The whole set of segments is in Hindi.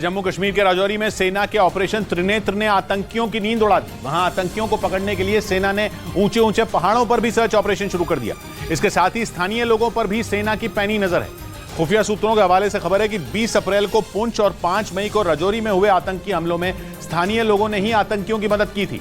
जम्मू कश्मीर के राजौरी में सेना के ऑपरेशन त्रिनेत्र ने आतंकियों की नींद उड़ा दी। वहां आतंकियों को पकड़ने के लिए सेना ने ऊंचे ऊंचे पहाड़ों पर भी सर्च ऑपरेशन शुरू कर दिया। इसके साथ ही स्थानीय लोगों पर भी सेना की पैनी नजर है। खुफिया सूत्रों के हवाले से खबर है कि 20 अप्रैल को पुंछ और 5 मई को राजौरी में हुए आतंकी हमलों में स्थानीय लोगों ने ही आतंकियों की मदद की थी,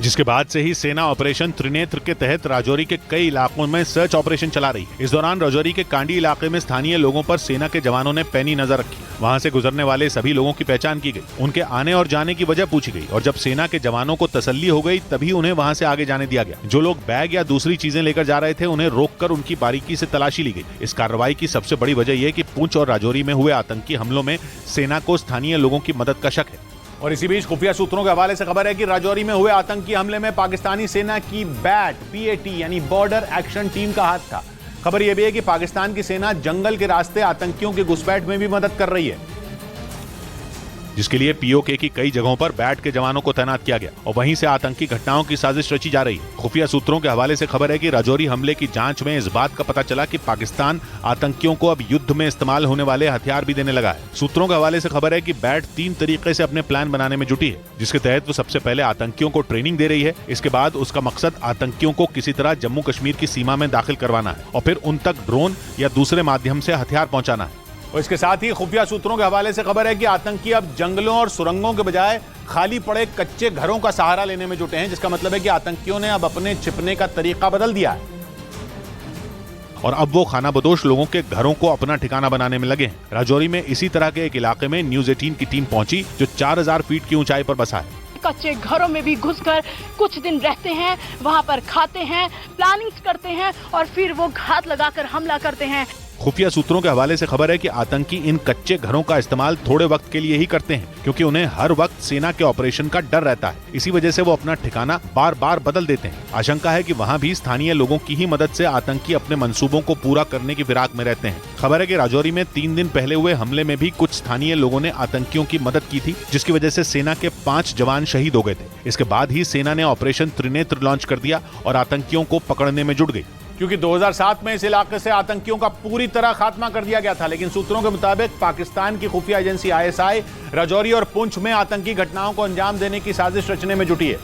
जिसके बाद से ही सेना ऑपरेशन त्रिनेत्र के तहत राजौरी के कई इलाकों में सर्च ऑपरेशन चला रही है। इस दौरान राजौरी के कांडी इलाके में स्थानीय लोगों पर सेना के जवानों ने पैनी नजर रखी। वहां से गुजरने वाले सभी लोगों की पहचान की गई, उनके आने और जाने की वजह पूछी गई और जब सेना के जवानों को तसल्ली हो गई तभी उन्हें वहां से आगे जाने दिया गया। जो लोग बैग या दूसरी चीजें लेकर जा रहे थे उन्हें रोककर उनकी बारीकी से तलाशी ली गई। इस कार्रवाई की सबसे बड़ी वजह यह कि पुंछ और राजौरी में हुए आतंकी हमलों में सेना को स्थानीय लोगों की मदद का शक है। और इसी बीच खुफिया सूत्रों के हवाले से खबर है कि राजौरी में हुए आतंकी हमले में पाकिस्तानी सेना की BAT यानी बॉर्डर एक्शन टीम का हाथ था। खबर यह भी है कि पाकिस्तान की सेना जंगल के रास्ते आतंकियों की घुसपैठ में भी मदद कर रही है, जिसके लिए POK की कई जगहों पर BAT के जवानों को तैनात किया गया और वहीं से आतंकी घटनाओं की साजिश रची जा रही है। खुफिया सूत्रों के हवाले से खबर है कि राजौरी हमले की जांच में इस बात का पता चला कि पाकिस्तान आतंकियों को अब युद्ध में इस्तेमाल होने वाले हथियार भी देने लगा है। सूत्रों के हवाले से खबर है कि BAT 3 तरीके से अपने प्लान बनाने में जुटी है, जिसके तहत वो सबसे पहले आतंकियों को ट्रेनिंग दे रही है। इसके बाद उसका मकसद आतंकियों को किसी तरह जम्मू कश्मीर की सीमा में दाखिल करवाना है और फिर उन तक ड्रोन या दूसरे माध्यम से हथियार पहुंचाना है। और इसके साथ ही खुफिया सूत्रों के हवाले से खबर है कि आतंकी अब जंगलों और सुरंगों के बजाय खाली पड़े कच्चे घरों का सहारा लेने में जुटे हैं, जिसका मतलब है कि आतंकियों ने अब अपने छिपने का तरीका बदल दिया है और अब वो खानाबदोश लोगों के घरों को अपना ठिकाना बनाने में लगे हैं। राजौरी में इसी तरह के एक इलाके में न्यूज़ 18 की टीम पहुंची जो 4000 फीट की ऊंचाई पर बसा है। कच्चे घरों में भी घुसकर कुछ दिन रहते हैं, वहां पर खाते हैं, प्लानिंग्स करते हैं और फिर वो घात लगाकर हमला करते हैं। खुफिया सूत्रों के हवाले से खबर है कि आतंकी इन कच्चे घरों का इस्तेमाल थोड़े वक्त के लिए ही करते हैं, क्योंकि उन्हें हर वक्त सेना के ऑपरेशन का डर रहता है। इसी वजह से वो अपना ठिकाना बार बार बदल देते हैं। आशंका है कि वहां भी स्थानीय लोगों की ही मदद से आतंकी अपने मंसूबों को पूरा करने की फिराक में रहते हैं। खबर है कि राजौरी में 3 दिन पहले हुए हमले में भी कुछ स्थानीय लोगों ने आतंकियों की मदद की थी, जिसकी वजह से सेना के 5 जवान शहीद हो गए थे। इसके बाद ही सेना ने ऑपरेशन त्रिनेत्र लॉन्च कर दिया और आतंकियों को पकड़ने में जुट गई, क्योंकि 2007 में इस इलाके से आतंकियों का पूरी तरह खात्मा कर दिया गया था। लेकिन सूत्रों के मुताबिक पाकिस्तान की खुफिया एजेंसी ISI राजौरी और पुंछ में आतंकी घटनाओं को अंजाम देने की साजिश रचने में जुटी है,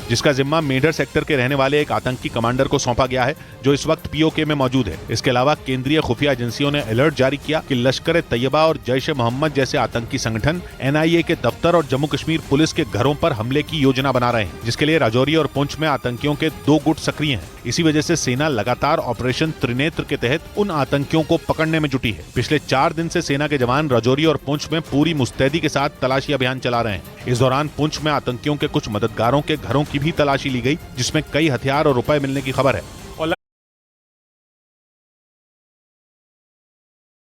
जिसका जिम्मा मेढर सेक्टर के रहने वाले एक आतंकी कमांडर को सौंपा गया है, जो इस वक्त POK में मौजूद है। इसके अलावा केंद्रीय खुफिया एजेंसियों ने अलर्ट जारी किया कि लश्कर तैयबा और जैश-ए-मोहम्मद जैसे आतंकी संगठन NIA के दफ्तर और जम्मू कश्मीर पुलिस के घरों पर हमले की योजना बना रहे हैं, जिसके लिए राजौरी और पुंछ में आतंकियों के 2 गुट सक्रिय हैं। इसी वजह से सेना लगातार ऑपरेशन त्रिनेत्र के तहत उन आतंकियों को पकड़ने में जुटी है। पिछले 4 दिन से सेना के जवान राजौरी और पुंछ में पूरी मुस्तैदी के साथ तलाशी अभियान चला रहे हैं। इस दौरान पुंछ में आतंकियों के कुछ मददगारों के घरों की भी तलाशी ली गई, जिसमें कई हथियार और रुपए मिलने की खबर है।